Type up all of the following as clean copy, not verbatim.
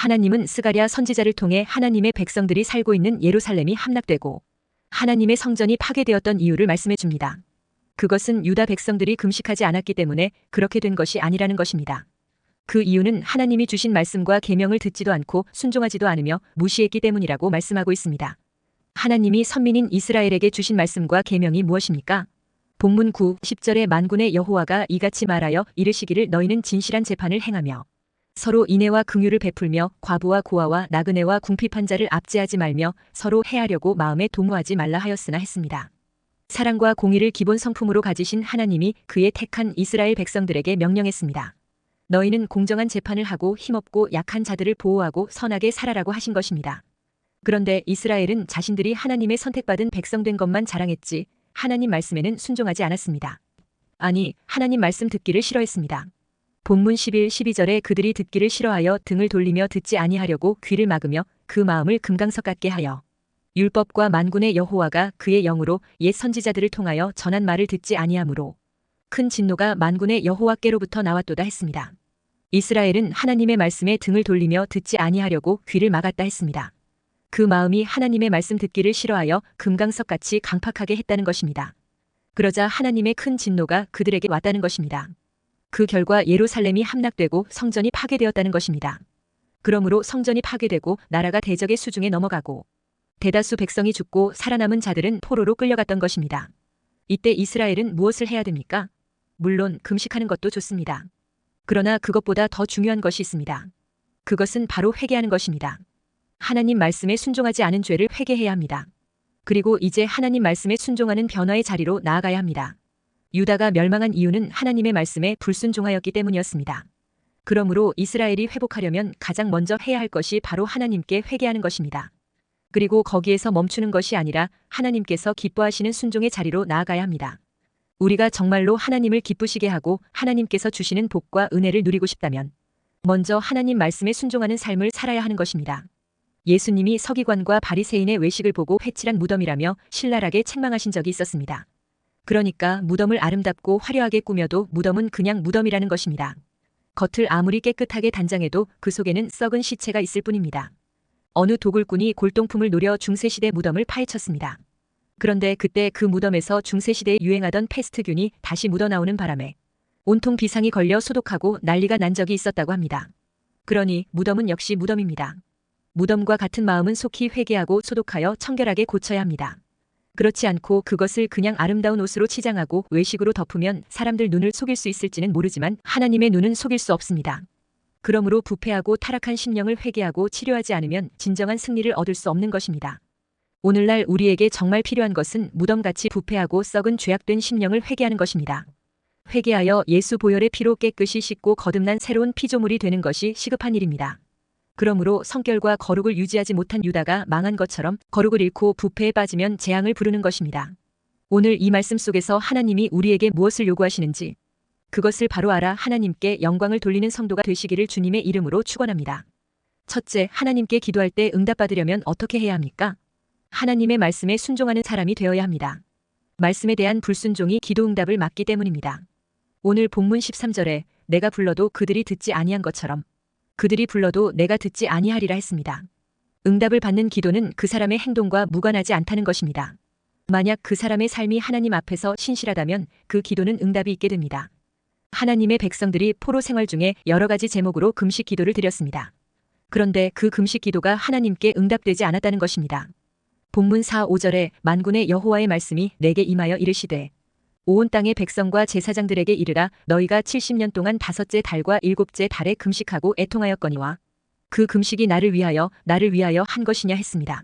하나님은 스가랴 선지자를 통해 하나님의 백성들이 살고 있는 예루살렘이 함락되고 하나님의 성전이 파괴되었던 이유를 말씀해 줍니다. 그것은 유다 백성들이 금식하지 않았기 때문에 그렇게 된 것이 아니라는 것입니다. 그 이유는 하나님이 주신 말씀과 계명을 듣지도 않고 순종하지도 않으며 무시했기 때문이라고 말씀하고 있습니다. 하나님이 선민인 이스라엘에게 주신 말씀과 계명이 무엇입니까? 본문 9, 10절에 만군의 여호와가 이같이 말하여 이르시기를 너희는 진실한 재판을 행하며 서로 인애와 긍휼을 베풀며 과부와 고아와 나그네와 궁핍한 자를 압제하지 말며 서로 해하려고 마음에 도모하지 말라 하였으나 했습니다. 사랑과 공의를 기본 성품으로 가지신 하나님이 그의 택한 이스라엘 백성들에게 명령했습니다. 너희는 공정한 재판을 하고 힘없고 약한 자들을 보호하고 선하게 살아라고 하신 것입니다. 그런데 이스라엘은 자신들이 하나님의 선택받은 백성 된 것만 자랑했지 하나님 말씀에는 순종하지 않았습니다. 아니, 하나님 말씀 듣기를 싫어했습니다. 본문 11, 12절에 그들이 듣기를 싫어하여 등을 돌리며 듣지 아니하려고 귀를 막으며 그 마음을 금강석 같게 하여 율법과 만군의 여호와가 그의 영으로 옛 선지자들을 통하여 전한 말을 듣지 아니하므로 큰 진노가 만군의 여호와께로부터 나왔도다 했습니다. 이스라엘은 하나님의 말씀에 등을 돌리며 듣지 아니하려고 귀를 막았다 했습니다. 그 마음이 하나님의 말씀 듣기를 싫어하여 금강석같이 강팍하게 했다는 것입니다. 그러자 하나님의 큰 진노가 그들에게 왔다는 것입니다. 그 결과 예루살렘이 함락되고 성전이 파괴되었다는 것입니다. 그러므로 성전이 파괴되고 나라가 대적의 수중에 넘어가고 대다수 백성이 죽고 살아남은 자들은 포로로 끌려갔던 것입니다. 이때 이스라엘은 무엇을 해야 됩니까? 물론 금식하는 것도 좋습니다. 그러나 그것보다 더 중요한 것이 있습니다. 그것은 바로 회개하는 것입니다. 하나님 말씀에 순종하지 않은 죄를 회개해야 합니다. 그리고 이제 하나님 말씀에 순종하는 변화의 자리로 나아가야 합니다. 유다가 멸망한 이유는 하나님의 말씀에 불순종하였기 때문이었습니다. 그러므로 이스라엘이 회복하려면 가장 먼저 해야 할 것이 바로 하나님께 회개하는 것입니다. 그리고 거기에서 멈추는 것이 아니라 하나님께서 기뻐하시는 순종의 자리로 나아가야 합니다. 우리가 정말로 하나님을 기쁘시게 하고 하나님께서 주시는 복과 은혜를 누리고 싶다면 먼저 하나님 말씀에 순종하는 삶을 살아야 하는 것입니다. 예수님이 서기관과 바리새인의 외식을 보고 회칠한 무덤이라며 신랄하게 책망하신 적이 있었습니다. 그러니까 무덤을 아름답고 화려하게 꾸며도 무덤은 그냥 무덤이라는 것입니다. 겉을 아무리 깨끗하게 단장해도 그 속에는 썩은 시체가 있을 뿐입니다. 어느 도굴꾼이 골동품을 노려 중세시대 무덤을 파헤쳤습니다. 그런데 그때 그 무덤에서 중세시대에 유행하던 패스트균이 다시 묻어나오는 바람에 온통 비상이 걸려 소독하고 난리가 난 적이 있었다고 합니다. 그러니 무덤은 역시 무덤입니다. 무덤과 같은 마음은 속히 회개하고 소독하여 청결하게 고쳐야 합니다. 그렇지 않고 그것을 그냥 아름다운 옷으로 치장하고 외식으로 덮으면 사람들 눈을 속일 수 있을지는 모르지만 하나님의 눈은 속일 수 없습니다. 그러므로 부패하고 타락한 심령을 회개하고 치료하지 않으면 진정한 승리를 얻을 수 없는 것입니다. 오늘날 우리에게 정말 필요한 것은 무덤같이 부패하고 썩은 죄악된 심령을 회개하는 것입니다. 회개하여 예수 보혈의 피로 깨끗이 씻고 거듭난 새로운 피조물이 되는 것이 시급한 일입니다. 그러므로 성결과 거룩을 유지하지 못한 유다가 망한 것처럼 거룩을 잃고 부패에 빠지면 재앙을 부르는 것입니다. 오늘 이 말씀 속에서 하나님이 우리에게 무엇을 요구하시는지 그것을 바로 알아 하나님께 영광을 돌리는 성도가 되시기를 주님의 이름으로 축원합니다. 첫째, 하나님께 기도할 때 응답받으려면 어떻게 해야 합니까? 하나님의 말씀에 순종하는 사람이 되어야 합니다. 말씀에 대한 불순종이 기도 응답을 막기 때문입니다. 오늘 본문 13절에 내가 불러도 그들이 듣지 아니한 것처럼 그들이 불러도 내가 듣지 아니하리라 했습니다. 응답을 받는 기도는 그 사람의 행동과 무관하지 않다는 것입니다. 만약 그 사람의 삶이 하나님 앞에서 신실하다면 그 기도는 응답이 있게 됩니다. 하나님의 백성들이 포로 생활 중에 여러 가지 제목으로 금식 기도를 드렸습니다. 그런데 그 금식 기도가 하나님께 응답되지 않았다는 것입니다. 본문 4, 5절에 만군의 여호와의 말씀이 내게 임하여 이르시되 온 땅의 백성과 제사장들에게 이르라 너희가 70년 동안 5째 달과 7째 달에 금식하고 애통하였거니와 그 금식이 나를 위하여 한 것이냐 했습니다.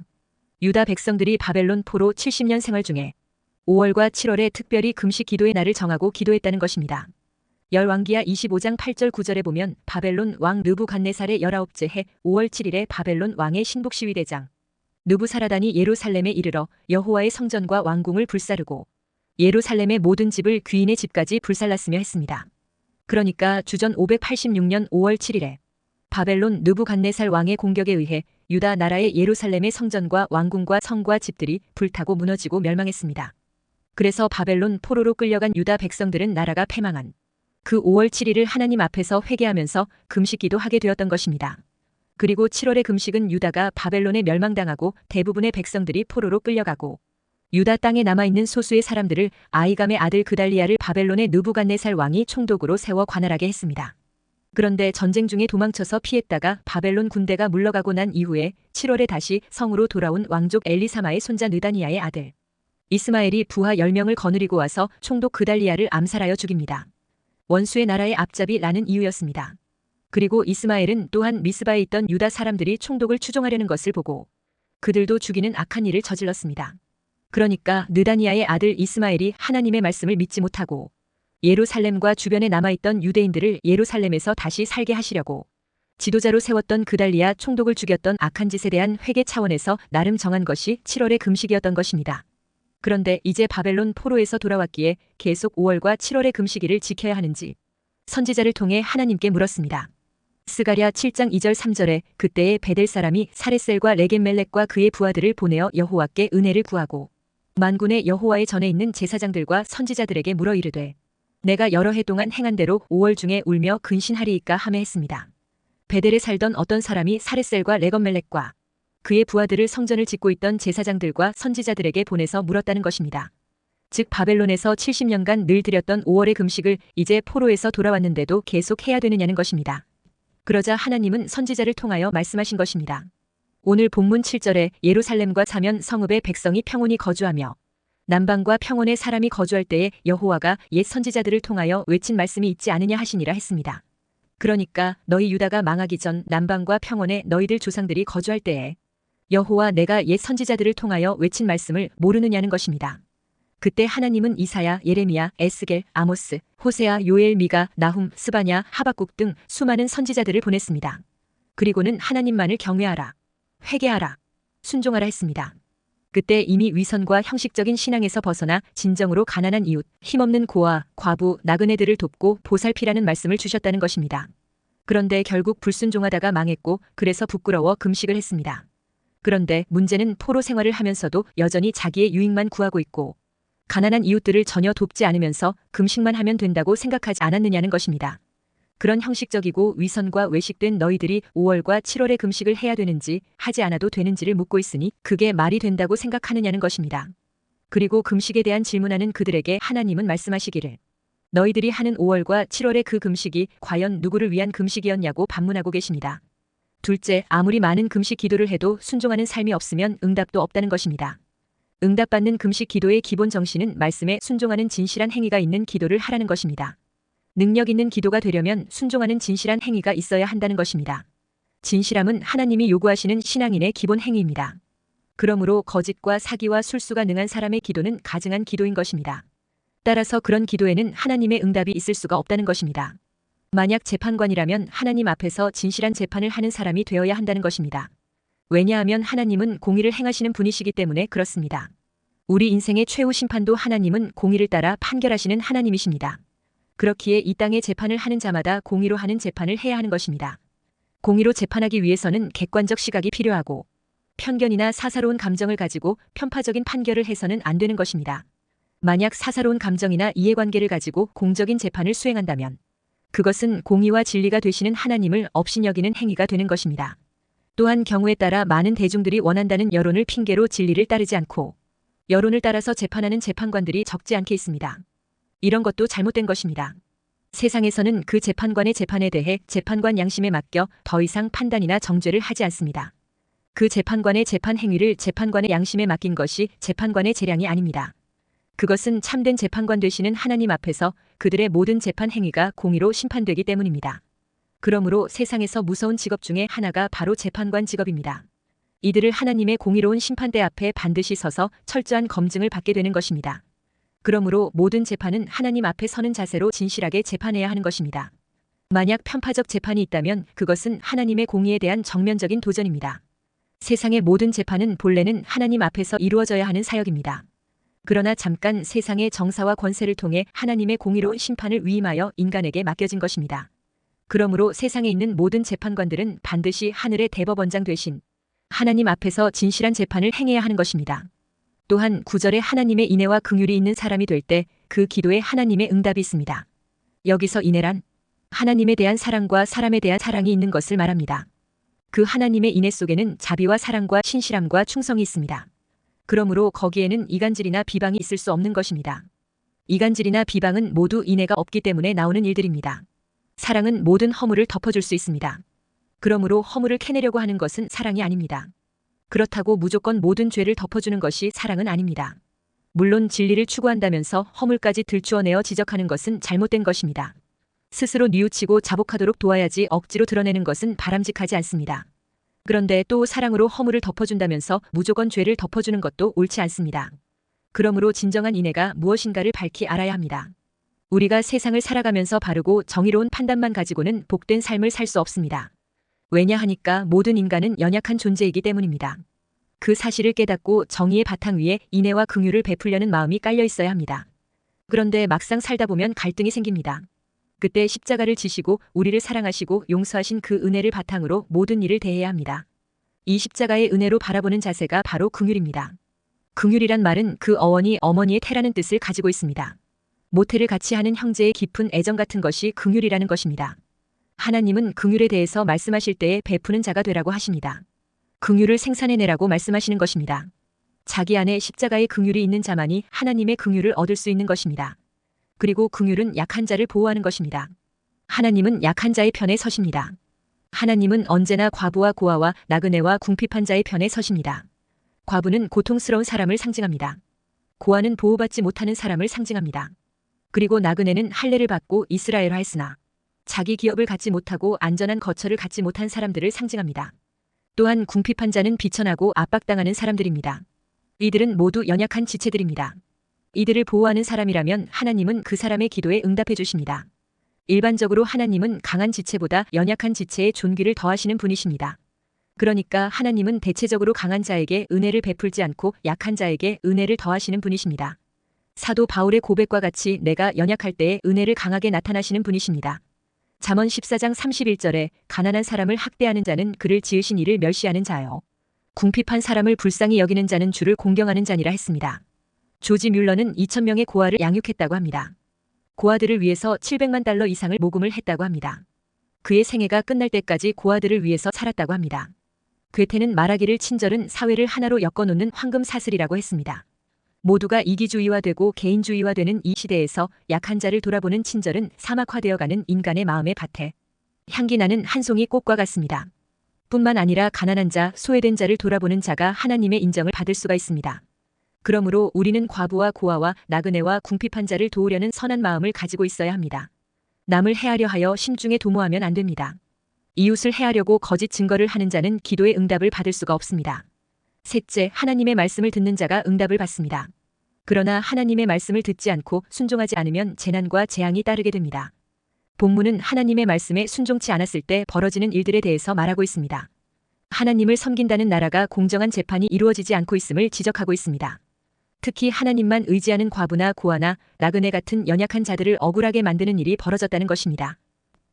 유다 백성들이 바벨론 포로 70년 생활 중에 5월과 7월에 특별히 금식 기도의 날을 정하고 기도했다는 것입니다. 열왕기하 25장 8절 9절에 보면 바벨론 왕 느부갓네살의 19째 해 5월 7일에 바벨론 왕의 신복시위대장 느부사라단이 예루살렘에 이르러 여호와의 성전과 왕궁을 불사르고 예루살렘의 모든 집을 귀인의 집까지 불살랐으며 했습니다. 그러니까 주전 586년 5월 7일에 바벨론 느부갓네살 왕의 공격에 의해 유다 나라의 예루살렘의 성전과 왕궁과 성과 집들이 불타고 무너지고 멸망했습니다. 그래서 바벨론 포로로 끌려간 유다 백성들은 나라가 패망한 그 5월 7일을 하나님 앞에서 회개하면서 금식기도 하게 되었던 것입니다. 그리고 7월의 금식은 유다가 바벨론에 멸망당하고 대부분의 백성들이 포로로 끌려가고 유다 땅에 남아있는 소수의 사람들을 아이감의 아들 그달리아를 바벨론의 느부갓네살 왕이 총독으로 세워 관할하게 했습니다. 그런데 전쟁 중에 도망쳐서 피했다가 바벨론 군대가 물러가고 난 이후에 7월에 다시 성으로 돌아온 왕족 엘리사마의 손자 느다니아의 아들 이스마엘이 부하 10명을 거느리고 와서 총독 그달리아를 암살하여 죽입니다. 원수의 나라의 앞잡이 라는 이유였습니다. 그리고 이스마엘은 또한 미스바에 있던 유다 사람들이 총독을 추종하려는 것을 보고 그들도 죽이는 악한 일을 저질렀습니다. 그러니까 느다니아의 아들 이스마엘이 하나님의 말씀을 믿지 못하고 예루살렘과 주변에 남아있던 유대인들을 예루살렘에서 다시 살게 하시려고 지도자로 세웠던 그달리아 총독을 죽였던 악한 짓에 대한 회개 차원에서 나름 정한 것이 7월의 금식이었던 것입니다. 그런데 이제 바벨론 포로에서 돌아왔기에 계속 5월과 7월의 금식일을 지켜야 하는지 선지자를 통해 하나님께 물었습니다. 스가랴 7장 2절 3절에 그때에 베델 사람이 사레셀과 레겜멜렉과 그의 부하들을 보내어 여호와께 은혜를 구하고 만군의 여호와의 전에 있는 제사장들과 선지자들에게 물어 이르되 내가 여러 해 동안 행한 대로 5월 중에 울며 근신하리이까 하매 했습니다. 베델에 살던 어떤 사람이 사레셀과 레겜멜렉과 그의 부하들을 성전을 짓고 있던 제사장들과 선지자들에게 보내서 물었다는 것입니다. 즉 바벨론에서 70년간 늘 드렸던 5월의 금식을 이제 포로에서 돌아왔는데도 계속 해야 되느냐는 것입니다. 그러자 하나님은 선지자를 통하여 말씀하신 것입니다. 오늘 본문 7절에 예루살렘과 사면 성읍의 백성이 평온히 거주하며 남방과 평온의 사람이 거주할 때에 여호와가 옛 선지자들을 통하여 외친 말씀이 있지 않으냐 하시니라 했습니다. 그러니까 너희 유다가 망하기 전 남방과 평온에 너희들 조상들이 거주할 때에 여호와 내가 옛 선지자들을 통하여 외친 말씀을 모르느냐는 것입니다. 그때 하나님은 이사야, 예레미야, 에스겔, 아모스, 호세아, 요엘, 미가, 나훔, 스바냐, 하박국 등 수많은 선지자들을 보냈습니다. 그리고는 하나님만을 경외하라, 회개하라, 순종하라 했습니다. 그때 이미 위선과 형식적인 신앙에서 벗어나 진정으로 가난한 이웃, 힘없는 고아, 과부, 나그네들을 돕고 보살피라는 말씀을 주셨다는 것입니다. 그런데 결국 불순종하다가 망했고 그래서 부끄러워 금식을 했습니다. 그런데 문제는 포로 생활을 하면서도 여전히 자기의 유익만 구하고 있고 가난한 이웃들을 전혀 돕지 않으면서 금식만 하면 된다고 생각하지 않았느냐는 것입니다. 그런 형식적이고 위선과 외식된 너희들이 5월과 7월의 금식을 해야 되는지 하지 않아도 되는지를 묻고 있으니 그게 말이 된다고 생각하느냐는 것입니다. 그리고 금식에 대한 질문하는 그들에게 하나님은 말씀하시기를 너희들이 하는 5월과 7월의 그 금식이 과연 누구를 위한 금식이었냐고 반문하고 계십니다. 둘째, 아무리 많은 금식 기도를 해도 순종하는 삶이 없으면 응답도 없다는 것입니다. 응답받는 금식 기도의 기본 정신은 말씀에 순종하는 진실한 행위가 있는 기도를 하라는 것입니다. 능력 있는 기도가 되려면 순종하는 진실한 행위가 있어야 한다는 것입니다. 진실함은 하나님이 요구하시는 신앙인의 기본 행위입니다. 그러므로 거짓과 사기와 술수가 능한 사람의 기도는 가증한 기도인 것입니다. 따라서 그런 기도에는 하나님의 응답이 있을 수가 없다는 것입니다. 만약 재판관이라면 하나님 앞에서 진실한 재판을 하는 사람이 되어야 한다는 것입니다. 왜냐하면 하나님은 공의를 행하시는 분이시기 때문에 그렇습니다. 우리 인생의 최후 심판도 하나님은 공의를 따라 판결하시는 하나님이십니다. 그렇기에 이 땅의 재판을 하는 자마다 공의로 하는 재판을 해야 하는 것입니다. 공의로 재판하기 위해서는 객관적 시각이 필요하고 편견이나 사사로운 감정을 가지고 편파적인 판결을 해서는 안 되는 것입니다. 만약 사사로운 감정이나 이해관계를 가지고 공적인 재판을 수행한다면 그것은 공의와 진리가 되시는 하나님을 업신여기는 행위가 되는 것입니다. 또한 경우에 따라 많은 대중들이 원한다는 여론을 핑계로 진리를 따르지 않고 여론을 따라서 재판하는 재판관들이 적지 않게 있습니다. 이런 것도 잘못된 것입니다. 세상에서는 그 재판관의 재판에 대해 재판관 양심에 맡겨 더 이상 판단이나 정죄를 하지 않습니다. 그 재판관의 재판 행위를 재판관의 양심에 맡긴 것이 재판관의 재량이 아닙니다. 그것은 참된 재판관 되시는 하나님 앞에서 그들의 모든 재판 행위가 공의로 심판되기 때문입니다. 그러므로 세상에서 무서운 직업 중에 하나가 바로 재판관 직업입니다. 이들을 하나님의 공의로운 심판대 앞에 반드시 서서 철저한 검증을 받게 되는 것입니다. 그러므로 모든 재판은 하나님 앞에 서는 자세로 진실하게 재판해야 하는 것입니다. 만약 편파적 재판이 있다면 그것은 하나님의 공의에 대한 정면적인 도전입니다. 세상의 모든 재판은 본래는 하나님 앞에서 이루어져야 하는 사역입니다. 그러나 잠깐 세상의 정사와 권세를 통해 하나님의 공의로운 심판을 위임하여 인간에게 맡겨진 것입니다. 그러므로 세상에 있는 모든 재판관들은 반드시 하늘의 대법원장 되신 하나님 앞에서 진실한 재판을 행해야 하는 것입니다. 또한 9절에 하나님의 인애와 긍휼이 있는 사람이 될 때 그 기도에 하나님의 응답이 있습니다. 여기서 인애란 하나님에 대한 사랑과 사람에 대한 사랑이 있는 것을 말합니다. 그 하나님의 인애 속에는 자비와 사랑과 신실함과 충성이 있습니다. 그러므로 거기에는 이간질이나 비방이 있을 수 없는 것입니다. 이간질이나 비방은 모두 인애가 없기 때문에 나오는 일들입니다. 사랑은 모든 허물을 덮어줄 수 있습니다. 그러므로 허물을 캐내려고 하는 것은 사랑이 아닙니다. 그렇다고 무조건 모든 죄를 덮어주는 것이 사랑은 아닙니다. 물론 진리를 추구한다면서 허물까지 들추어내어 지적하는 것은 잘못된 것입니다. 스스로 뉘우치고 자복하도록 도와야지 억지로 드러내는 것은 바람직하지 않습니다. 그런데 또 사랑으로 허물을 덮어준다면서 무조건 죄를 덮어주는 것도 옳지 않습니다. 그러므로 진정한 인애가 무엇인가를 밝히 알아야 합니다. 우리가 세상을 살아가면서 바르고 정의로운 판단만 가지고는 복된 삶을 살 수 없습니다. 왜냐하니까 모든 인간은 연약한 존재이기 때문입니다. 그 사실을 깨닫고 정의의 바탕 위에 인애와 긍휼을 베풀려는 마음이 깔려 있어야 합니다. 그런데 막상 살다 보면 갈등이 생깁니다. 그때 십자가를 지시고 우리를 사랑하시고 용서하신 그 은혜를 바탕으로 모든 일을 대해야 합니다. 이 십자가의 은혜로 바라보는 자세가 바로 긍휼입니다. 긍휼이란 말은 그 어원이 어머니의 태라는 뜻을 가지고 있습니다. 모태를 같이 하는 형제의 깊은 애정 같은 것이 긍휼이라는 것입니다. 하나님은 긍휼에 대해서 말씀하실 때에 베푸는 자가 되라고 하십니다. 긍휼을 생산해내라고 말씀하시는 것입니다. 자기 안에 십자가의 긍휼이 있는 자만이 하나님의 긍휼을 얻을 수 있는 것입니다. 그리고 긍휼은 약한 자를 보호하는 것입니다. 하나님은 약한 자의 편에 서십니다. 하나님은 언제나 과부와 고아와 나그네와 궁핍한 자의 편에 서십니다. 과부는 고통스러운 사람을 상징합니다. 고아는 보호받지 못하는 사람을 상징합니다. 그리고 나그네는 할례를 받고 이스라엘화했으나 자기 기업을 갖지 못하고 안전한 거처를 갖지 못한 사람들을 상징합니다. 또한 궁핍한 자는 비천하고 압박당하는 사람들입니다. 이들은 모두 연약한 지체들입니다. 이들을 보호하는 사람이라면 하나님은 그 사람의 기도에 응답해 주십니다. 일반적으로 하나님은 강한 지체보다 연약한 지체에 존귀를 더하시는 분이십니다. 그러니까 하나님은 대체적으로 강한 자에게 은혜를 베풀지 않고 약한 자에게 은혜를 더하시는 분이십니다. 사도 바울의 고백과 같이 내가 연약할 때에 은혜를 강하게 나타나시는 분이십니다. 잠언 14장 31절에 가난한 사람을 학대하는 자는 그를 지으신 이를 멸시하는 자요. 궁핍한 사람을 불쌍히 여기는 자는 주를 공경하는 자니라 했습니다. 조지 뮬러는 2,000명의 고아를 양육했다고 합니다. 고아들을 위해서 $700만 이상을 모금을 했다고 합니다. 그의 생애가 끝날 때까지 고아들을 위해서 살았다고 합니다. 괴테는 말하기를 친절은 사회를 하나로 엮어놓는 황금 사슬이라고 했습니다. 모두가 이기주의화되고 개인주의화되는 이 시대에서 약한 자를 돌아보는 친절은 사막화되어가는 인간의 마음의 밭에 향기 나는 한 송이 꽃과 같습니다. 뿐만 아니라 가난한 자, 소외된 자를 돌아보는 자가 하나님의 인정을 받을 수가 있습니다. 그러므로 우리는 과부와 고아와 나그네와 궁핍한 자를 도우려는 선한 마음을 가지고 있어야 합니다. 남을 해하려 하여 심중에 도모하면 안 됩니다. 이웃을 해하려고 거짓 증거를 하는 자는 기도의 응답을 받을 수가 없습니다. 셋째, 하나님의 말씀을 듣는 자가 응답을 받습니다. 그러나 하나님의 말씀을 듣지 않고 순종하지 않으면 재난과 재앙이 따르게 됩니다. 본문은 하나님의 말씀에 순종치 않았을 때 벌어지는 일들에 대해서 말하고 있습니다. 하나님을 섬긴다는 나라가 공정한 재판이 이루어지지 않고 있음을 지적하고 있습니다. 특히 하나님만 의지하는 과부나 고아나 나그네 같은 연약한 자들을 억울하게 만드는 일이 벌어졌다는 것입니다.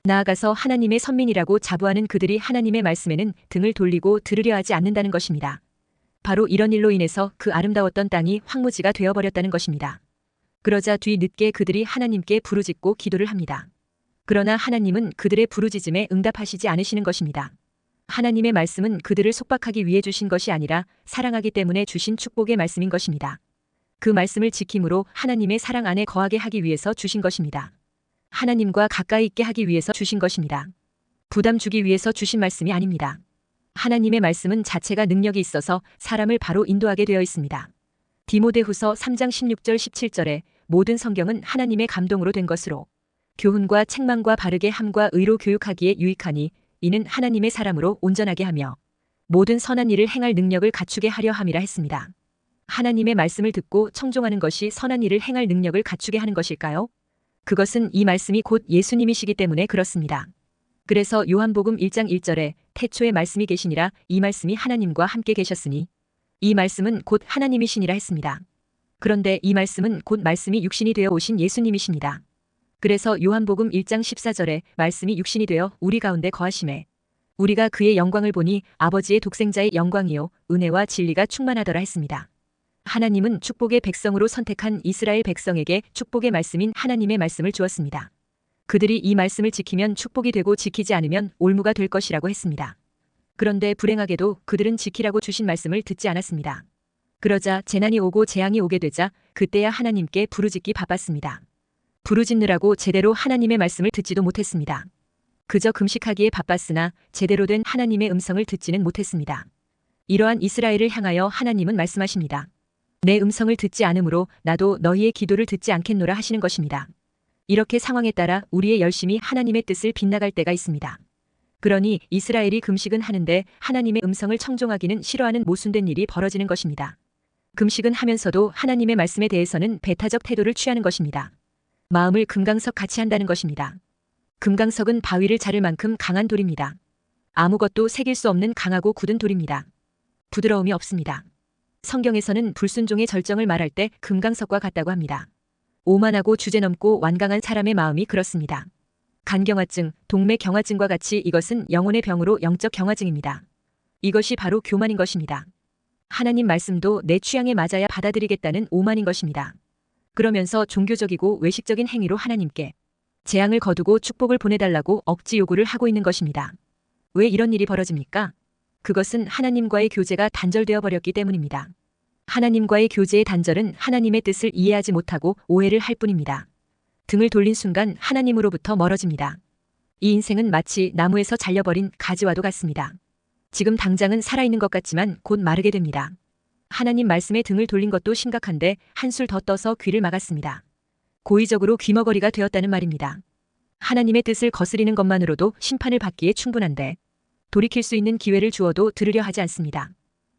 나아가서 하나님의 선민이라고 자부하는 그들이 하나님의 말씀에는 등을 돌리고 들으려 하지 않는다는 것입니다. 바로 이런 일로 인해서 그 아름다웠던 땅이 황무지가 되어버렸다는 것입니다. 그러자 뒤늦게 그들이 하나님께 부르짖고 기도를 합니다. 그러나 하나님은 그들의 부르짖음에 응답하시지 않으시는 것입니다. 하나님의 말씀은 그들을 속박하기 위해 주신 것이 아니라 사랑하기 때문에 주신 축복의 말씀인 것입니다. 그 말씀을 지킴으로 하나님의 사랑 안에 거하게 하기 위해서 주신 것입니다. 하나님과 가까이 있게 하기 위해서 주신 것입니다. 부담 주기 위해서 주신 말씀이 아닙니다. 하나님의 말씀은 자체가 능력이 있어서 사람을 바로 인도하게 되어 있습니다. 디모데후서 3장 16절 17절에 모든 성경은 하나님의 감동으로 된 것으로 교훈과 책망과 바르게 함과 의로 교육하기에 유익하니 이는 하나님의 사람으로 온전하게 하며 모든 선한 일을 행할 능력을 갖추게 하려 함이라 했습니다. 하나님의 말씀을 듣고 청종하는 것이 선한 일을 행할 능력을 갖추게 하는 것일까요? 그것은 이 말씀이 곧 예수님이시기 때문에 그렇습니다. 그래서 요한복음 1장 1절에 태초에 말씀이 계시니라 이 말씀이 하나님과 함께 계셨으니 이 말씀은 곧 하나님이시니라 했습니다. 그런데 이 말씀은 곧 말씀이 육신이 되어 오신 예수님이십니다. 그래서 요한복음 1장 14절에 말씀이 육신이 되어 우리 가운데 거하심에 우리가 그의 영광을 보니 아버지의 독생자의 영광이요 은혜와 진리가 충만하더라 했습니다. 하나님은 축복의 백성으로 선택한 이스라엘 백성에게 축복의 말씀인 하나님의 말씀을 주었습니다. 그들이 이 말씀을 지키면 축복이 되고 지키지 않으면 올무가 될 것이라고 했습니다. 그런데 불행하게도 그들은 지키라고 주신 말씀을 듣지 않았습니다. 그러자 재난이 오고 재앙이 오게 되자 그때야 하나님께 부르짖기 바빴습니다. 부르짖느라고 제대로 하나님의 말씀을 듣지도 못했습니다. 그저 금식하기에 바빴으나 제대로 된 하나님의 음성을 듣지는 못했습니다. 이러한 이스라엘을 향하여 하나님은 말씀하십니다. 내 음성을 듣지 않으므로 나도 너희의 기도를 듣지 않겠노라 하시는 것입니다. 이렇게 상황에 따라 우리의 열심이 하나님의 뜻을 빗나갈 때가 있습니다. 그러니 이스라엘이 금식은 하는데 하나님의 음성을 청종하기는 싫어하는 모순된 일이 벌어지는 것입니다. 금식은 하면서도 하나님의 말씀에 대해서는 배타적 태도를 취하는 것입니다. 마음을 금강석 같이 한다는 것입니다. 금강석은 바위를 자를 만큼 강한 돌입니다. 아무것도 새길 수 없는 강하고 굳은 돌입니다. 부드러움이 없습니다. 성경에서는 불순종의 절정을 말할 때 금강석과 같다고 합니다. 오만하고 주제넘고 완강한 사람의 마음이 그렇습니다. 간경화증, 동맥경화증과 같이 이것은 영혼의 병으로 영적 경화증입니다. 이것이 바로 교만인 것입니다. 하나님 말씀도 내 취향에 맞아야 받아들이겠다는 오만인 것입니다. 그러면서 종교적이고 외식적인 행위로 하나님께 재앙을 거두고 축복을 보내달라고 억지 요구를 하고 있는 것입니다. 왜 이런 일이 벌어집니까? 그것은 하나님과의 교제가 단절되어 버렸기 때문입니다. 하나님과의 교제의 단절은 하나님의 뜻을 이해하지 못하고 오해를 할 뿐입니다. 등을 돌린 순간 하나님으로부터 멀어집니다. 이 인생은 마치 나무에서 잘려버린 가지와도 같습니다. 지금 당장은 살아있는 것 같지만 곧 마르게 됩니다. 하나님 말씀에 등을 돌린 것도 심각한데 한술 더 떠서 귀를 막았습니다. 고의적으로 귀머거리가 되었다는 말입니다. 하나님의 뜻을 거스리는 것만으로도 심판을 받기에 충분한데 돌이킬 수 있는 기회를 주어도 들으려 하지 않습니다.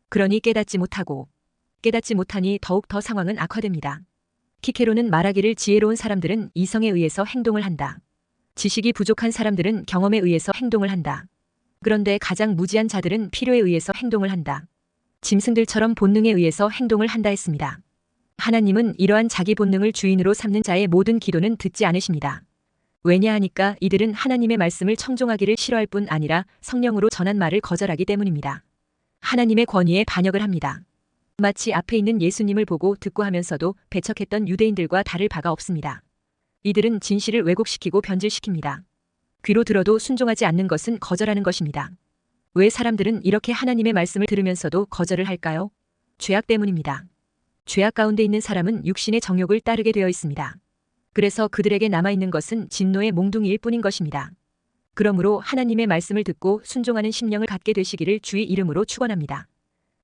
그러니 깨닫지 못하니 더욱 더 상황은 악화됩니다. 키케로는 말하기를 지혜로운 사람들은 이성에 의해서 행동을 한다. 지식이 부족한 사람들은 경험에 의해서 행동을 한다. 그런데 가장 무지한 자들은 필요에 의해서 행동을 한다. 짐승들처럼 본능에 의해서 행동을 한다 했습니다. 하나님은 이러한 자기 본능을 주인으로 삼는 자의 모든 기도는 듣지 않으십니다. 왜냐하니까 이들은 하나님의 말씀을 청종하기를 싫어할 뿐 아니라 성령으로 전한 말을 거절하기 때문입니다. 하나님의 권위에 반역을 합니다. 마치 앞에 있는 예수님을 보고 듣고 하면서도 배척했던 유대인들과 다를 바가 없습니다. 이들은 진실을 왜곡시키고 변질시킵니다. 귀로 들어도 순종하지 않는 것은 거절하는 것입니다. 왜 사람들은 이렇게 하나님의 말씀을 들으면서도 거절을 할까요? 죄악 때문입니다. 죄악 가운데 있는 사람은 육신의 정욕을 따르게 되어 있습니다. 그래서 그들에게 남아있는 것은 진노의 몽둥이일 뿐인 것입니다. 그러므로 하나님의 말씀을 듣고 순종하는 심령을 갖게 되시기를 주의 이름으로 축원합니다.